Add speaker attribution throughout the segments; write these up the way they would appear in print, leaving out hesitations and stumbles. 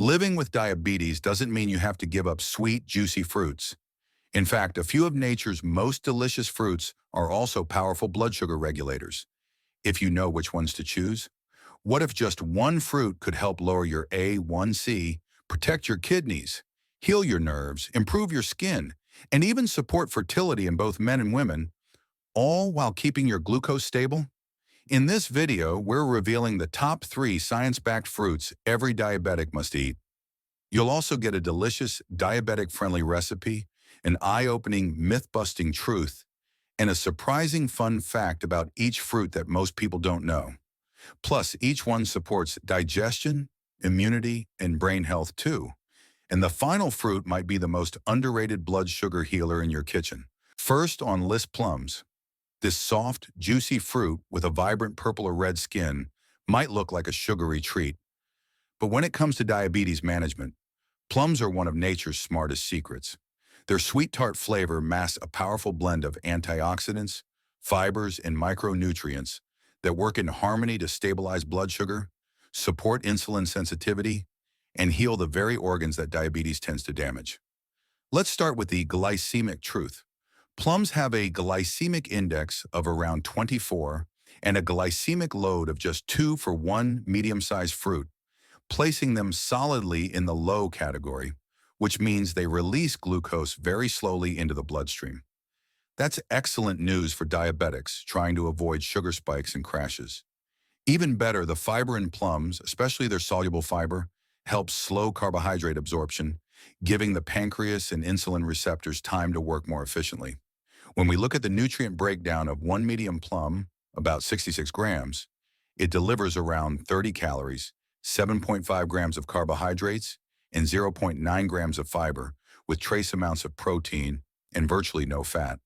Speaker 1: Living with diabetes doesn't mean you have to give up sweet, juicy fruits. In fact, a few of nature's most delicious fruits are also powerful blood sugar regulators, if you know which ones to choose. What if just one fruit could help lower your A1C, protect your kidneys, heal your nerves, improve your skin, and even support fertility in both men and women, all while keeping your glucose stable? In this video, we're revealing the top 3 science-backed fruits every diabetic must eat. You'll also get a delicious diabetic-friendly recipe, an eye-opening myth-busting truth, and a surprising fun fact about each fruit that most people don't know. Plus, each one supports digestion, immunity, and brain health too. And the final fruit might be the most underrated blood sugar healer in your kitchen. First on list, plums. This soft, juicy fruit with a vibrant purple or red skin might look like a sugary treat. But when it comes to diabetes management, plums are one of nature's smartest secrets. Their sweet tart flavor masks a powerful blend of antioxidants, fibers, and micronutrients that work in harmony to stabilize blood sugar, support insulin sensitivity, and heal the very organs that diabetes tends to damage. Let's start with the glycemic truth. Plums have a glycemic index of around 24 and a glycemic load of just 2 for one medium-sized fruit, placing them solidly in the low category, which means they release glucose very slowly into the bloodstream. That's excellent news for diabetics trying to avoid sugar spikes and crashes. Even better, the fiber in plums, especially their soluble fiber, helps slow carbohydrate absorption, giving the pancreas and insulin receptors time to work more efficiently. When we look at the nutrient breakdown of one medium plum, about 66 grams, it delivers around 30 calories, 7.5 grams of carbohydrates, and 0.9 grams of fiber, with trace amounts of protein and virtually no fat.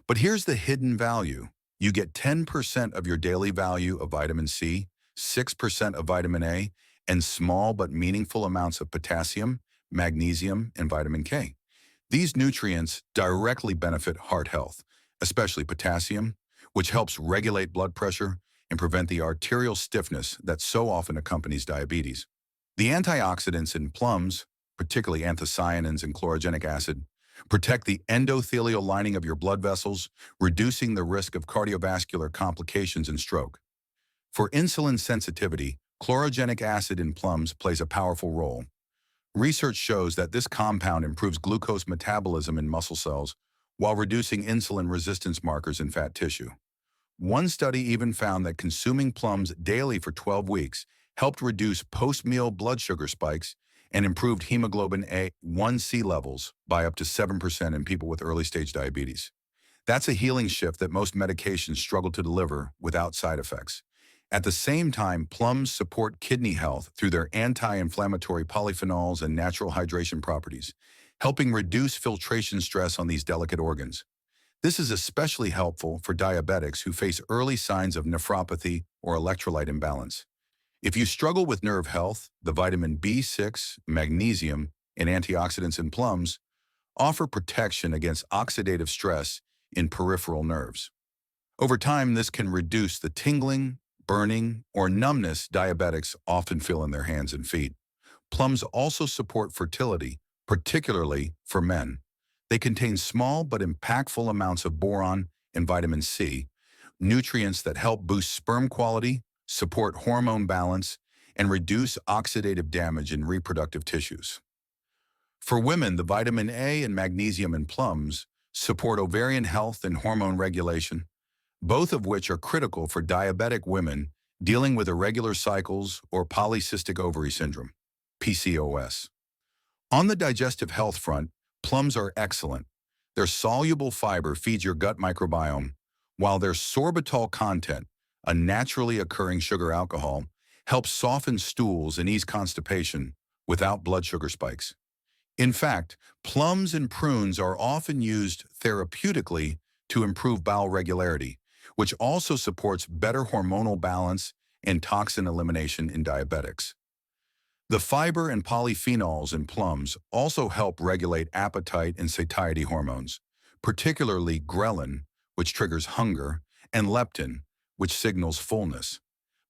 Speaker 1: But here's the hidden value. You get 10% of your daily value of vitamin C, 6% of vitamin A, and small but meaningful amounts of potassium, magnesium, and vitamin K. These nutrients directly benefit heart health, especially potassium, which helps regulate blood pressure and prevent the arterial stiffness that so often accompanies diabetes. The antioxidants in plums, particularly anthocyanins and chlorogenic acid, protect the endothelial lining of your blood vessels, reducing the risk of cardiovascular complications and stroke. For insulin sensitivity, chlorogenic acid in plums plays a powerful role. Research shows that this compound improves glucose metabolism in muscle cells while reducing insulin resistance markers in fat tissue. One study even found that consuming plums daily for 12 weeks helped reduce post-meal blood sugar spikes and improved hemoglobin A1C levels by up to 7% in people with early-stage diabetes. That's a healing shift that most medications struggle to deliver without side effects. At the same time, plums support kidney health through their anti-inflammatory polyphenols and natural hydration properties, helping reduce filtration stress on these delicate organs. This is especially helpful for diabetics who face early signs of nephropathy or electrolyte imbalance. If you struggle with nerve health, the vitamin B6, magnesium, and antioxidants in plums offer protection against oxidative stress in peripheral nerves. Over time, this can reduce the tingling, burning, or numbness diabetics often feel in their hands and feet. Plums also support fertility, particularly for men. They contain small but impactful amounts of boron and vitamin C, nutrients that help boost sperm quality, support hormone balance, and reduce oxidative damage in reproductive tissues. For women, the vitamin A and magnesium in plums support ovarian health and hormone regulation, both of which are critical for diabetic women dealing with irregular cycles or polycystic ovary syndrome, PCOS. On the digestive health front, plums are excellent. Their soluble fiber feeds your gut microbiome, while their sorbitol content, a naturally occurring sugar alcohol, helps soften stools and ease constipation without blood sugar spikes. In fact, plums and prunes are often used therapeutically to improve bowel regularity, which also supports better hormonal balance and toxin elimination in diabetics. The fiber and polyphenols in plums also help regulate appetite and satiety hormones, particularly ghrelin, which triggers hunger, and leptin, which signals fullness.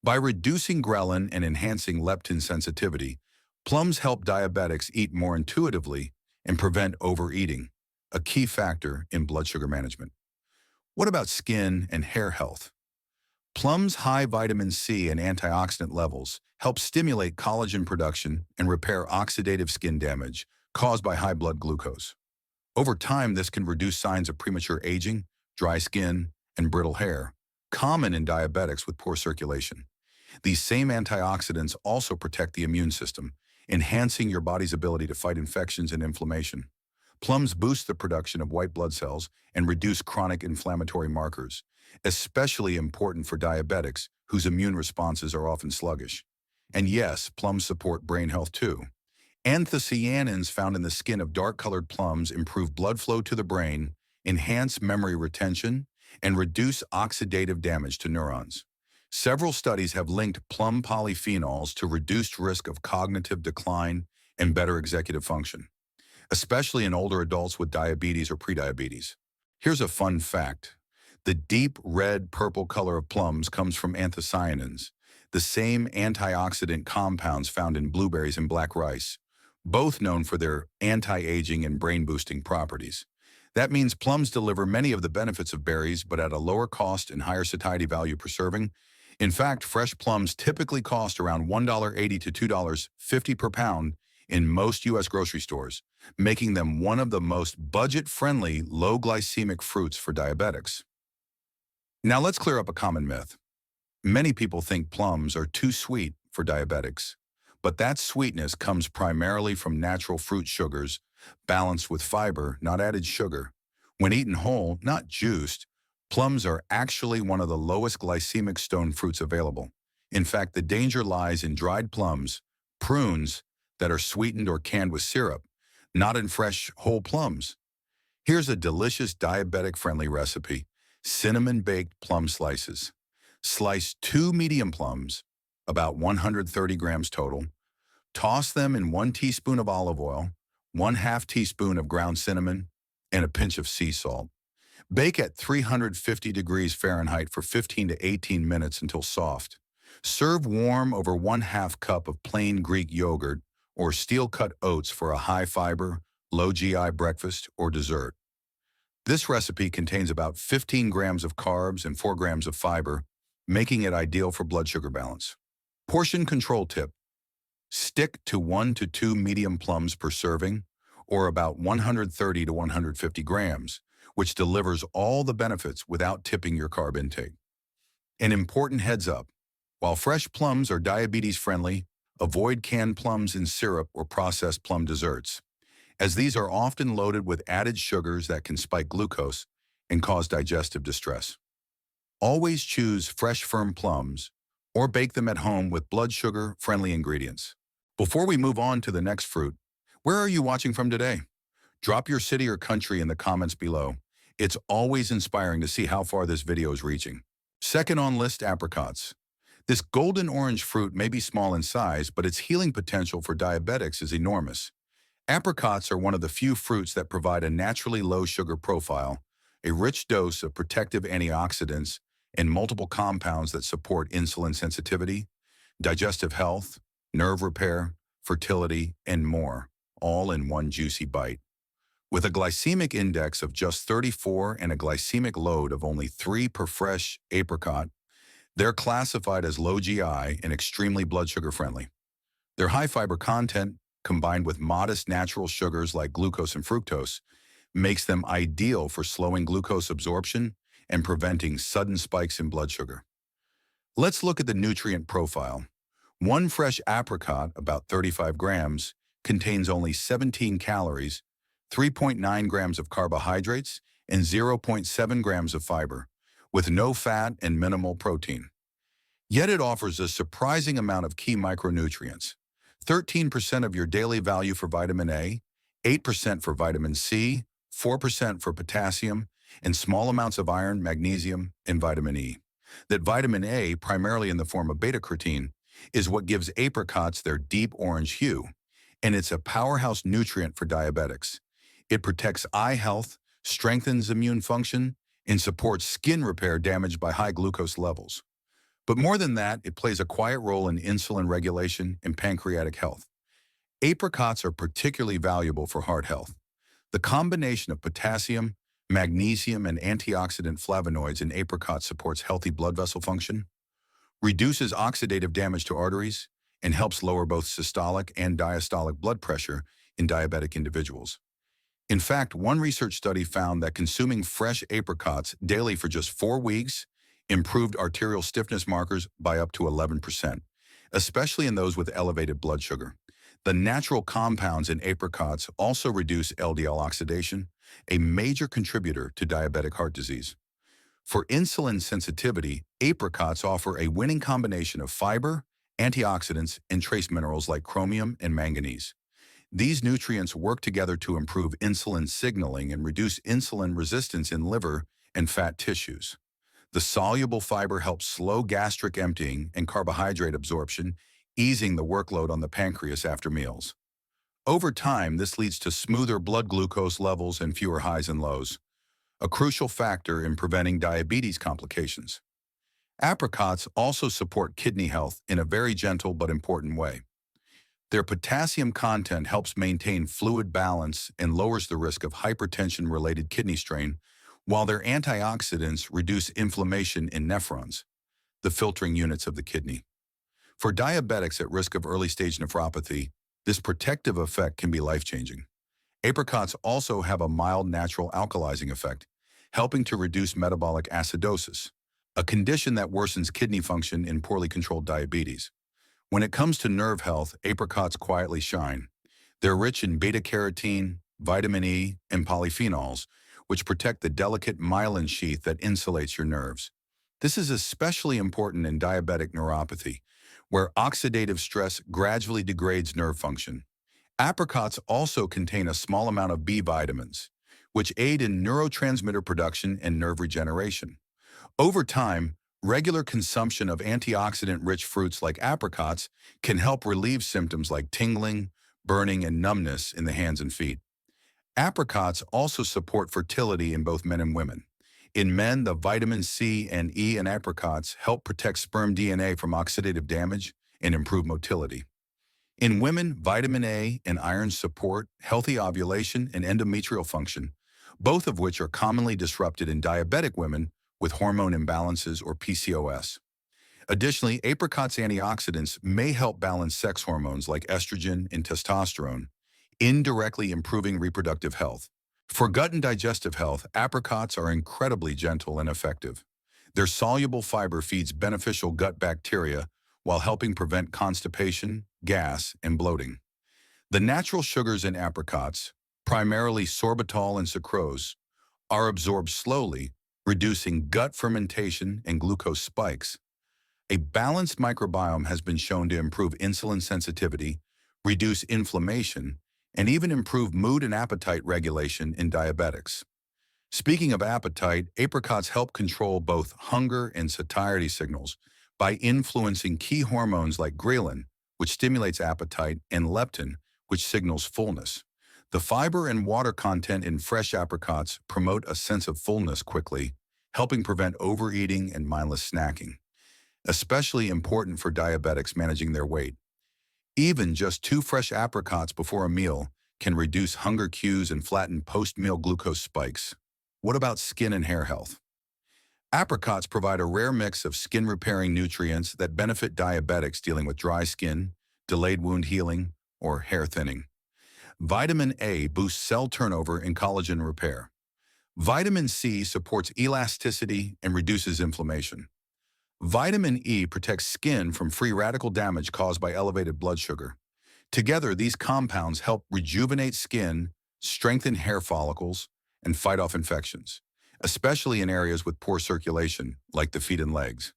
Speaker 1: By reducing ghrelin and enhancing leptin sensitivity, Plums help diabetics eat more intuitively and prevent overeating, a key factor in blood sugar management. What about skin and hair health? Plums' high vitamin C and antioxidant levels help stimulate collagen production and repair oxidative skin damage caused by high blood glucose. Over time, this can reduce signs of premature aging, dry skin, and brittle hair, common in diabetics with poor circulation. These same antioxidants also protect the immune system, enhancing your body's ability to fight infections and inflammation. Plums boost the production of white blood cells and reduce chronic inflammatory markers, especially important for diabetics whose immune responses are often sluggish. And yes, plums support brain health too. Anthocyanins found in the skin of dark-colored plums improve blood flow to the brain, enhance memory retention, and reduce oxidative damage to neurons. Several studies have linked plum polyphenols to reduced risk of cognitive decline and better executive function, especially in older adults with diabetes or prediabetes. Here's a fun fact. The deep red-purple color of plums comes from anthocyanins, the same antioxidant compounds found in blueberries and black rice, both known for their anti-aging and brain-boosting properties. That means plums deliver many of the benefits of berries, but at a lower cost and higher satiety value per serving. In fact, fresh plums typically cost around $1.80 to $2.50 per pound in most U.S. grocery stores, making them one of the most budget-friendly, low-glycemic fruits for diabetics. Now let's clear up a common myth. Many people think plums are too sweet for diabetics, but that sweetness comes primarily from natural fruit sugars, balanced with fiber, not added sugar. When eaten whole, not juiced, plums are actually one of the lowest glycemic stone fruits available. In fact, the danger lies in dried plums, prunes, that are sweetened or canned with syrup, not in fresh, whole plums. Here's a delicious diabetic-friendly recipe: cinnamon-baked plum slices. Slice 2 medium plums, about 130 grams total. Toss them in 1 teaspoon of olive oil, 1/2 teaspoon of ground cinnamon, and a pinch of sea salt. Bake at 350 degrees Fahrenheit for 15 to 18 minutes until soft. Serve warm over 1/2 cup of plain Greek yogurt or steel-cut oats for a high-fiber, low-GI breakfast or dessert. This recipe contains about 15 grams of carbs and 4 grams of fiber, making it ideal for blood sugar balance. Portion control tip: stick to 1 to 2 medium plums per serving, or about 130 to 150 grams, which delivers all the benefits without tipping your carb intake. An important heads up: while fresh plums are diabetes-friendly, avoid canned plums in syrup or processed plum desserts, as these are often loaded with added sugars that can spike glucose and cause digestive distress. Always choose fresh, firm plums, or bake them at home with blood sugar-friendly ingredients. Before we move on to the next fruit, where are you watching from today? Drop your city or country in the comments below. It's always inspiring to see how far this video is reaching. Second on list, apricots. This golden orange fruit may be small in size, but its healing potential for diabetics is enormous. Apricots are one of the few fruits that provide a naturally low sugar profile, a rich dose of protective antioxidants, and multiple compounds that support insulin sensitivity, digestive health, nerve repair, fertility, and more, all in one juicy bite. With a glycemic index of just 34 and a glycemic load of only 3 per fresh apricot, they're classified as low GI and extremely blood sugar friendly. Their high fiber content, combined with modest natural sugars like glucose and fructose, makes them ideal for slowing glucose absorption and preventing sudden spikes in blood sugar. Let's look at the nutrient profile. One fresh apricot, about 35 grams, contains only 17 calories, 3.9 grams of carbohydrates, and 0.7 grams of fiber, with no fat and minimal protein. Yet it offers a surprising amount of key micronutrients: 13% of your daily value for vitamin A, 8% for vitamin C, 4% for potassium, and small amounts of iron, magnesium, and vitamin E. That vitamin A, primarily in the form of beta-carotene, is what gives apricots their deep orange hue, and it's a powerhouse nutrient for diabetics. It protects eye health, strengthens immune function, and supports skin repair damaged by high glucose levels. But more than that, it plays a quiet role in insulin regulation and pancreatic health. Apricots are particularly valuable for heart health. The combination of potassium, magnesium, and antioxidant flavonoids in apricots supports healthy blood vessel function, reduces oxidative damage to arteries, and helps lower both systolic and diastolic blood pressure in diabetic individuals. In fact, one research study found that consuming fresh apricots daily for just 4 weeks improved arterial stiffness markers by up to 11%, especially in those with elevated blood sugar. The natural compounds in apricots also reduce LDL oxidation, a major contributor to diabetic heart disease. For insulin sensitivity, apricots offer a winning combination of fiber, antioxidants, and trace minerals like chromium and manganese. These nutrients work together to improve insulin signaling and reduce insulin resistance in liver and fat tissues. The soluble fiber helps slow gastric emptying and carbohydrate absorption, easing the workload on the pancreas after meals. Over time, this leads to smoother blood glucose levels and fewer highs and lows, a crucial factor in preventing diabetes complications. Apricots also support kidney health in a very gentle but important way. Their potassium content helps maintain fluid balance and lowers the risk of hypertension-related kidney strain, while their antioxidants reduce inflammation in nephrons, the filtering units of the kidney. For diabetics at risk of early-stage nephropathy, this protective effect can be life-changing. Apricots also have a mild natural alkalizing effect, helping to reduce metabolic acidosis, a condition that worsens kidney function in poorly controlled diabetes. When it comes to nerve health, apricots quietly shine. They're rich in beta-carotene, vitamin E, and polyphenols, which protect the delicate myelin sheath that insulates your nerves. This is especially important in diabetic neuropathy, where oxidative stress gradually degrades nerve function. Apricots also contain a small amount of B vitamins, which aid in neurotransmitter production and nerve regeneration. Over time, regular consumption of antioxidant-rich fruits like apricots can help relieve symptoms like tingling, burning, and numbness in the hands and feet. Apricots also support fertility in both men and women. In men, the vitamin C and E in apricots help protect sperm DNA from oxidative damage and improve motility. In women, vitamin A and iron support healthy ovulation and endometrial function, both of which are commonly disrupted in diabetic women with hormone imbalances or PCOS. Additionally, apricots' antioxidants may help balance sex hormones like estrogen and testosterone, indirectly improving reproductive health. For gut and digestive health, apricots are incredibly gentle and effective. Their soluble fiber feeds beneficial gut bacteria while helping prevent constipation, gas, and bloating. The natural sugars in apricots, primarily sorbitol and sucrose, are absorbed slowly, reducing gut fermentation and glucose spikes. A balanced microbiome has been shown to improve insulin sensitivity, reduce inflammation, and even improve mood and appetite regulation in diabetics. Speaking of appetite, apricots help control both hunger and satiety signals by influencing key hormones like ghrelin, which stimulates appetite, and leptin, which signals fullness. The fiber and water content in fresh apricots promote a sense of fullness quickly, helping prevent overeating and mindless snacking, especially important for diabetics managing their weight. Even just 2 fresh apricots before a meal can reduce hunger cues and flatten post-meal glucose spikes. What about skin and hair health? Apricots provide a rare mix of skin-repairing nutrients that benefit diabetics dealing with dry skin, delayed wound healing, or hair thinning. Vitamin A boosts cell turnover and collagen repair. Vitamin C supports elasticity and reduces inflammation. Vitamin E protects skin from free radical damage caused by elevated blood sugar. Together, these compounds help rejuvenate skin, strengthen hair follicles, and fight off infections, especially in areas with poor circulation, like the feet and legs.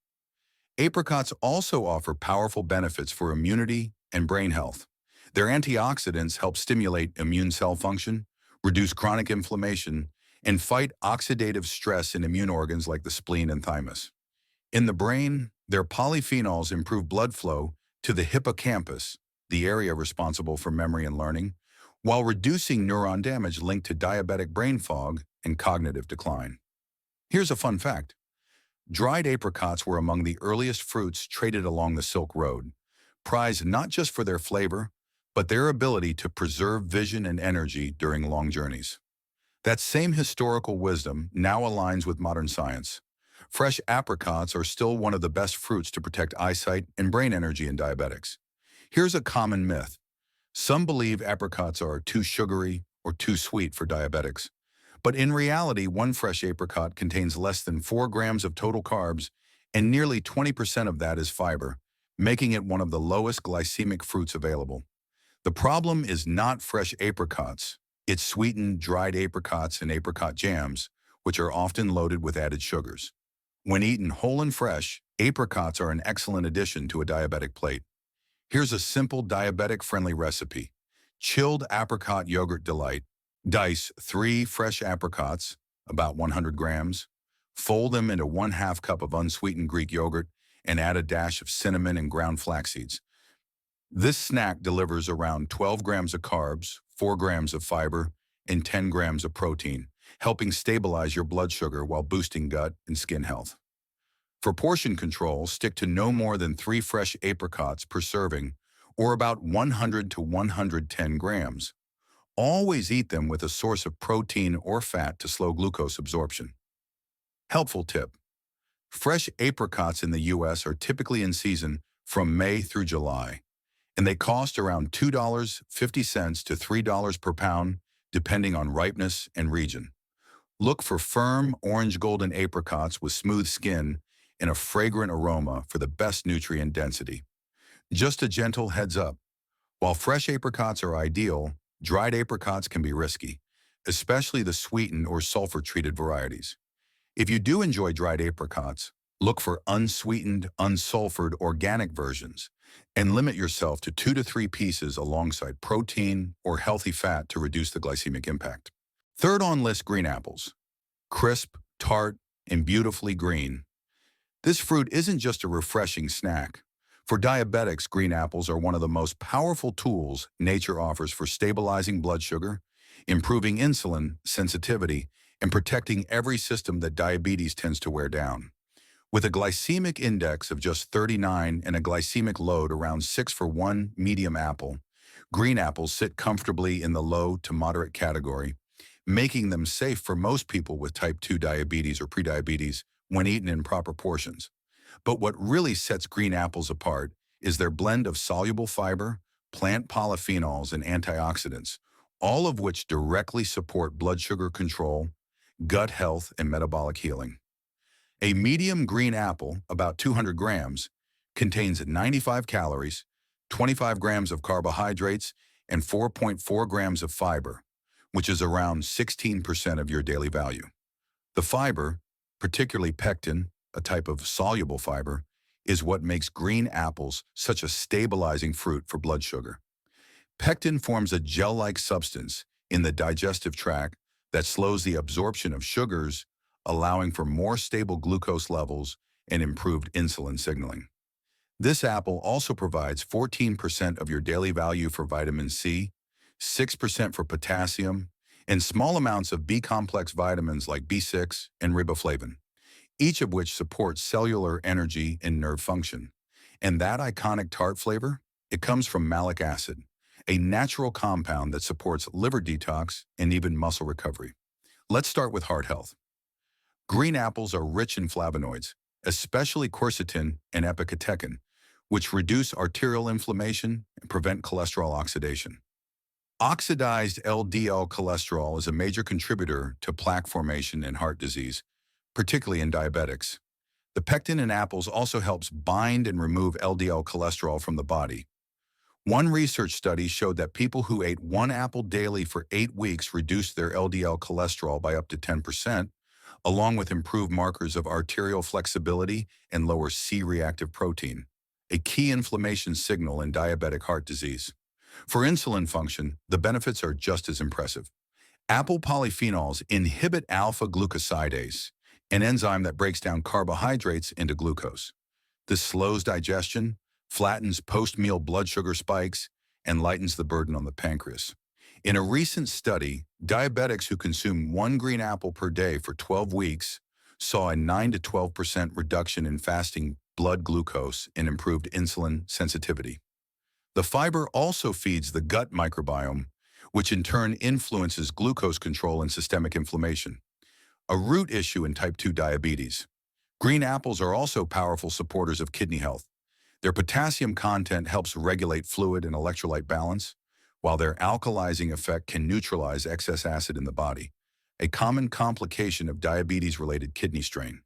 Speaker 1: Apricots also offer powerful benefits for immunity and brain health. Their antioxidants help stimulate immune cell function, reduce chronic inflammation, and fight oxidative stress in immune organs like the spleen and thymus. In the brain, their polyphenols improve blood flow to the hippocampus, the area responsible for memory and learning, while reducing neuron damage linked to diabetic brain fog and cognitive decline. Here's a fun fact. Dried apricots were among the earliest fruits traded along the Silk Road, prized not just for their flavor, but their ability to preserve vision and energy during long journeys. That same historical wisdom now aligns with modern science. Fresh apricots are still one of the best fruits to protect eyesight and brain energy in diabetics. Here's a common myth. Some believe apricots are too sugary or too sweet for diabetics. But in reality, one fresh apricot contains less than 4 grams of total carbs, and nearly 20% of that is fiber, making it one of the lowest glycemic fruits available. The problem is not fresh apricots. It's sweetened, dried apricots and apricot jams, which are often loaded with added sugars. When eaten whole and fresh, apricots are an excellent addition to a diabetic plate. Here's a simple diabetic-friendly recipe. Chilled apricot yogurt delight. Dice 3 fresh apricots, about 100 grams. Fold them into 1/2 cup of unsweetened Greek yogurt and add a dash of cinnamon and ground flax seeds. This snack delivers around 12 grams of carbs, 4 grams of fiber, and 10 grams of protein, helping stabilize your blood sugar while boosting gut and skin health. For portion control, stick to no more than 3 fresh apricots per serving, or about 100 to 110 grams. Always eat them with a source of protein or fat to slow glucose absorption. Helpful tip. Fresh apricots in the U.S. are typically in season from May through July, and they cost around $2.50 to $3 per pound, depending on ripeness and region. Look for firm, orange-golden apricots with smooth skin and a fragrant aroma for the best nutrient density. Just a gentle heads up. While fresh apricots are ideal, dried apricots can be risky, especially the sweetened or sulfur-treated varieties. If you do enjoy dried apricots, look for unsweetened, unsulfured organic versions, and limit yourself to 2 to 3 pieces alongside protein or healthy fat to reduce the glycemic impact. Third on list, green apples. Crisp, tart, and beautifully green. This fruit isn't just a refreshing snack. For diabetics, green apples are one of the most powerful tools nature offers for stabilizing blood sugar, improving insulin sensitivity, and protecting every system that diabetes tends to wear down. With a glycemic index of just 39 and a glycemic load around 6 for one medium apple, green apples sit comfortably in the low to moderate category, making them safe for most people with type 2 diabetes or prediabetes when eaten in proper portions. But what really sets green apples apart is their blend of soluble fiber, plant polyphenols, and antioxidants, all of which directly support blood sugar control, gut health, and metabolic healing. A medium green apple, about 200 grams, contains 95 calories, 25 grams of carbohydrates, and 4.4 grams of fiber, which is around 16% of your daily value. The fiber, particularly pectin, a type of soluble fiber, is what makes green apples such a stabilizing fruit for blood sugar. Pectin forms a gel-like substance in the digestive tract that slows the absorption of sugars, allowing for more stable glucose levels and improved insulin signaling. This apple also provides 14% of your daily value for vitamin C, 6% for potassium, and small amounts of B-complex vitamins like B6 and riboflavin, each of which supports cellular energy and nerve function. And that iconic tart flavor? It comes from malic acid, a natural compound that supports liver detox and even muscle recovery. Let's start with heart health. Green apples are rich in flavonoids, especially quercetin and epicatechin, which reduce arterial inflammation and prevent cholesterol oxidation. Oxidized LDL cholesterol is a major contributor to plaque formation and heart disease, particularly in diabetics. The pectin in apples also helps bind and remove LDL cholesterol from the body. One research study showed that people who ate 1 apple daily for 8 weeks reduced their LDL cholesterol by up to 10%, along with improved markers of arterial flexibility and lower C-reactive protein, a key inflammation signal in diabetic heart disease. For insulin function, the benefits are just as impressive. Apple polyphenols inhibit alpha-glucosidase, an enzyme that breaks down carbohydrates into glucose. This slows digestion, flattens post-meal blood sugar spikes, and lightens the burden on the pancreas. In a recent study, diabetics who consumed 1 green apple per day for 12 weeks saw a 9 to 12% reduction in fasting blood glucose and improved insulin sensitivity. The fiber also feeds the gut microbiome, which in turn influences glucose control and systemic inflammation, a root issue in type 2 diabetes. Green apples are also powerful supporters of kidney health. Their potassium content helps regulate fluid and electrolyte balance, while their alkalizing effect can neutralize excess acid in the body, a common complication of diabetes-related kidney strain.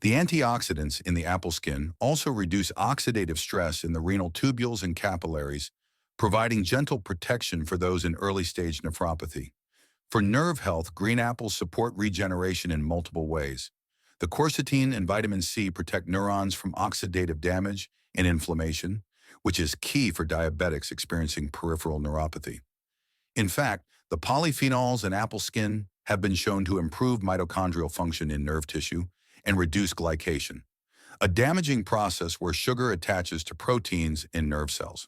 Speaker 1: The antioxidants in the apple skin also reduce oxidative stress in the renal tubules and capillaries, providing gentle protection for those in early-stage nephropathy. For nerve health, green apples support regeneration in multiple ways. The quercetin and vitamin C protect neurons from oxidative damage and inflammation, which is key for diabetics experiencing peripheral neuropathy. In fact, the polyphenols in apple skin have been shown to improve mitochondrial function in nerve tissue and reduce glycation, a damaging process where sugar attaches to proteins in nerve cells.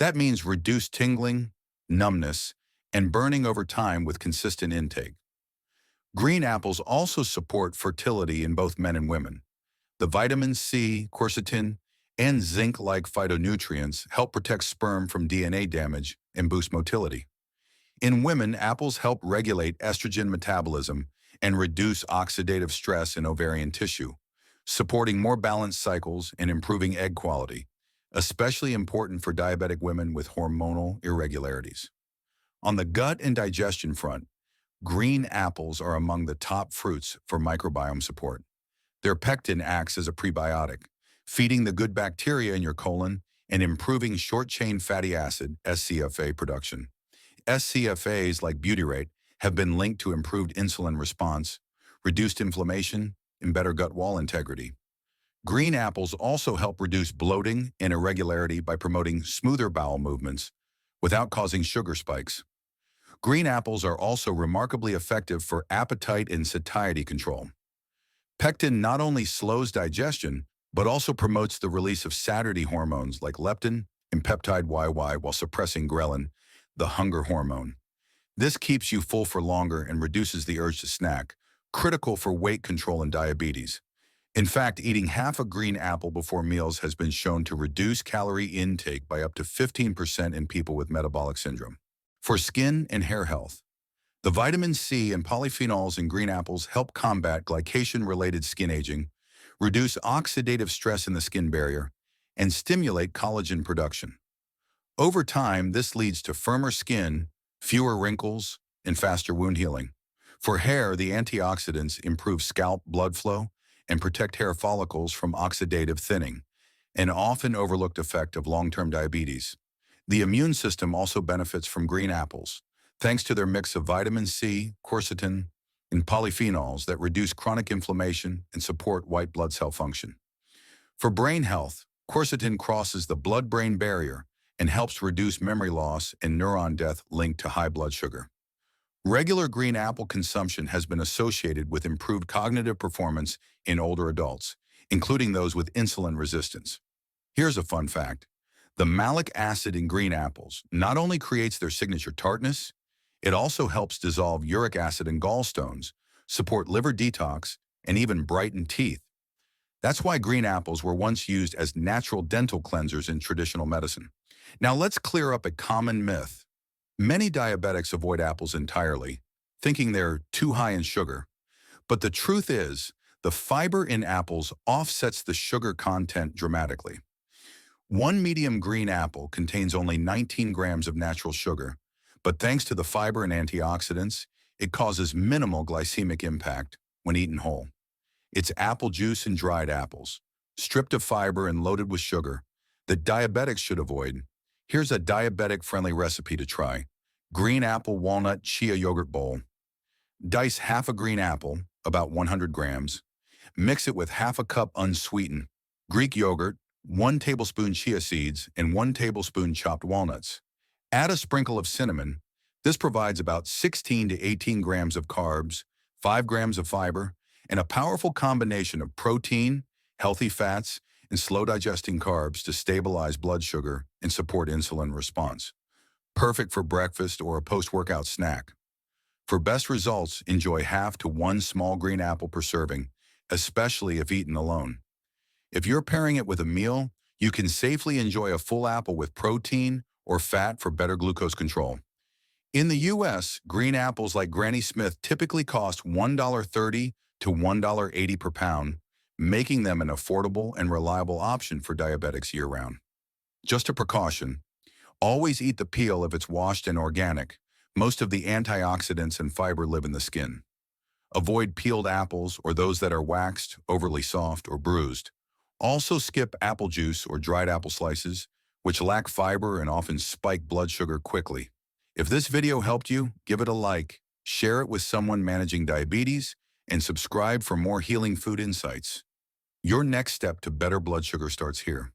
Speaker 1: That means reduced tingling, numbness, and burning over time with consistent intake. Green apples also support fertility in both men and women. The vitamin C, quercetin, and zinc-like phytonutrients help protect sperm from DNA damage and boost motility. In women, apples help regulate estrogen metabolism and reduce oxidative stress in ovarian tissue, supporting more balanced cycles and improving egg quality, especially important for diabetic women with hormonal irregularities. On the gut and digestion front, green apples are among the top fruits for microbiome support. Their pectin acts as a prebiotic, feeding the good bacteria in your colon and improving short-chain fatty acid (SCFA) production. SCFAs, like butyrate, have been linked to improved insulin response, reduced inflammation, and better gut wall integrity. Green apples also help reduce bloating and irregularity by promoting smoother bowel movements without causing sugar spikes. Green apples are also remarkably effective for appetite and satiety control. Pectin not only slows digestion, but also promotes the release of satiety hormones like leptin and peptide YY while suppressing ghrelin, the hunger hormone. This keeps you full for longer and reduces the urge to snack, critical for weight control and diabetes. In fact, eating half a green apple before meals has been shown to reduce calorie intake by up to 15% in people with metabolic syndrome. For skin and hair health, the vitamin C and polyphenols in green apples help combat glycation-related skin aging, reduce oxidative stress in the skin barrier, and stimulate collagen production. Over time, this leads to firmer skin, fewer wrinkles, and faster wound healing. For hair, the antioxidants improve scalp blood flow and protect hair follicles from oxidative thinning, an often overlooked effect of long-term diabetes. The immune system also benefits from green apples, thanks to their mix of vitamin C, quercetin, and polyphenols that reduce chronic inflammation and support white blood cell function. For brain health, quercetin crosses the blood-brain barrier and helps reduce memory loss and neuron death linked to high blood sugar. Regular green apple consumption has been associated with improved cognitive performance in older adults, including those with insulin resistance. Here's a fun fact. The malic acid in green apples not only creates their signature tartness, it also helps dissolve uric acid in gallstones, support liver detox, and even brighten teeth. That's why green apples were once used as natural dental cleansers in traditional medicine. Now let's clear up a common myth. Many diabetics avoid apples entirely, thinking they're too high in sugar. But the truth is, the fiber in apples offsets the sugar content dramatically. One medium green apple contains only 19 grams of natural sugar, but thanks to the fiber and antioxidants, it causes minimal glycemic impact when eaten whole. It's apple juice and dried apples, stripped of fiber and loaded with sugar, that diabetics should avoid. Here's a diabetic-friendly recipe to try. Green apple walnut chia yogurt bowl. Dice half a green apple, about 100 grams. Mix it with half a cup unsweetened Greek yogurt, 1 tablespoon chia seeds, and 1 tablespoon chopped walnuts. Add a sprinkle of cinnamon. This provides about 16 to 18 grams of carbs, 5 grams of fiber, and a powerful combination of protein, healthy fats, and slow-digesting carbs to stabilize blood sugar and support insulin response. Perfect for breakfast or a post-workout snack. For best results, enjoy half to 1 small green apple per serving, especially if eaten alone. If you're pairing it with a meal, You can safely enjoy a full apple with protein or fat for better glucose control. In the U.S., green apples like Granny Smith typically cost $1.30 to $1.80 per pound, making them an affordable and reliable option for diabetics year-round. Just a precaution, always eat the peel if it's washed and organic. Most of the antioxidants and fiber live in the skin. Avoid peeled apples or those that are waxed, overly soft, or bruised. Also skip apple juice or dried apple slices, which lack fiber and often spike blood sugar quickly. If this video helped you, give it a like, share it with someone managing diabetes, and subscribe for more healing food insights. Your next step to better blood sugar starts here.